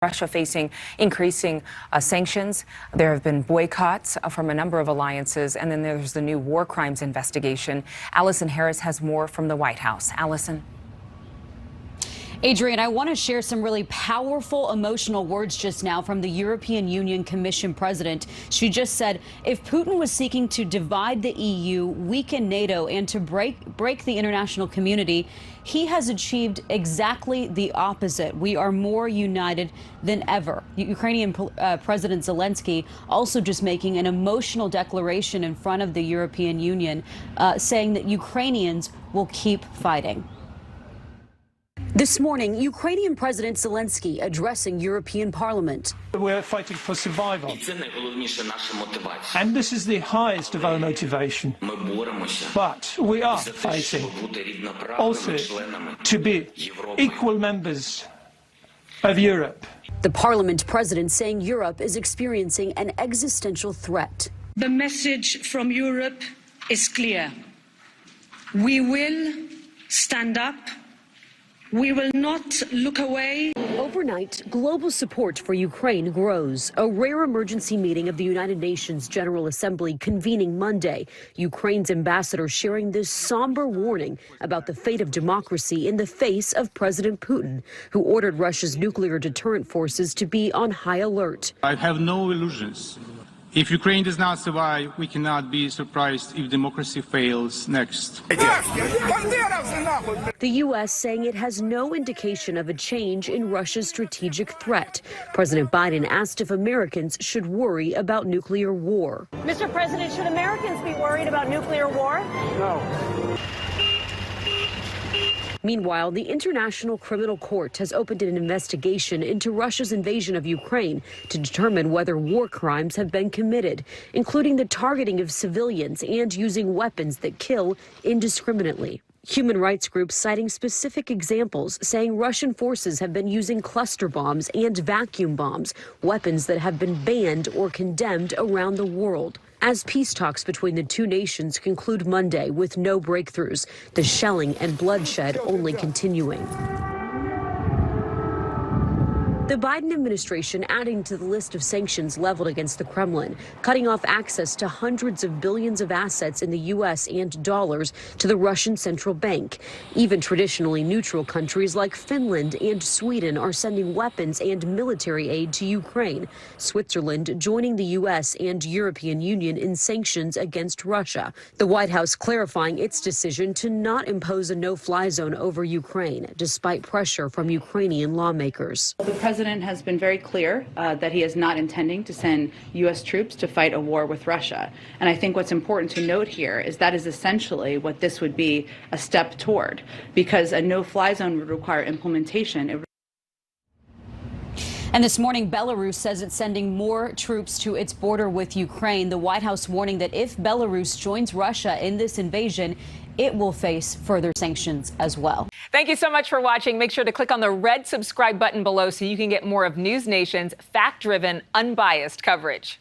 Russia facing increasing sanctions. There have been boycotts from a number of alliances, and then there's the new war crimes investigation. Allison Harris has more from the White House. Allison. Adrienne, I want to share some really powerful emotional words just now from the European Union Commission president. She just said, if Putin was seeking to divide the EU, weaken NATO, and to break the international community, he has achieved exactly the opposite. We are more united than ever. Ukrainian President Zelensky also just making an emotional declaration in front of the European Union, saying that Ukrainians will keep fighting. This morning, Ukrainian President Zelensky addressing European Parliament. We're fighting for survival. And this is the highest of our motivation. But we are fighting also to be equal members of Europe. The Parliament president saying Europe is experiencing an existential threat. The message from Europe is clear. We will stand up. We will not look away. Overnight, global support for Ukraine grows. A rare emergency meeting of the United Nations General Assembly convening Monday. Ukraine's ambassador sharing this somber warning about the fate of democracy in the face of President Putin, who ordered Russia's nuclear deterrent forces to be on high alert. I have no illusions. If Ukraine does not survive, we cannot be surprised if democracy fails next. The U.S. saying it has no indication of a change in Russia's strategic threat. President Biden asked if Americans should worry about nuclear war. Mr. President, should Americans be worried about nuclear war? No. Meanwhile, the International Criminal Court has opened an investigation into Russia's invasion of Ukraine to determine whether war crimes have been committed, including the targeting of civilians and using weapons that kill indiscriminately. Human rights groups citing specific examples, saying Russian forces have been using cluster bombs and vacuum bombs, weapons that have been banned or condemned around the world. As peace talks between the two nations conclude Monday with no breakthroughs, the shelling and bloodshed only continuing. The Biden administration adding to the list of sanctions leveled against the Kremlin, cutting off access to hundreds of billions of assets in the U.S. and dollars to the Russian central bank. Even traditionally neutral countries like Finland and Sweden are sending weapons and military aid to Ukraine. Switzerland joining the U.S. and European Union in sanctions against Russia. The White House clarifying its decision to not impose a no-fly zone over Ukraine, despite pressure from Ukrainian lawmakers. The president has been very clear that he is not intending to send U.S. troops to fight a war with Russia. And I think what's important to note here is that is essentially what this would be a step toward, because a no-fly zone would require implementation. And this morning, Belarus says it's sending more troops to its border with Ukraine. The White House warning that if Belarus joins Russia in this invasion, it will face further sanctions as well. Thank you so much for watching. Make sure to click on the red subscribe button below so you can get more of NewsNation's fact-driven, unbiased coverage.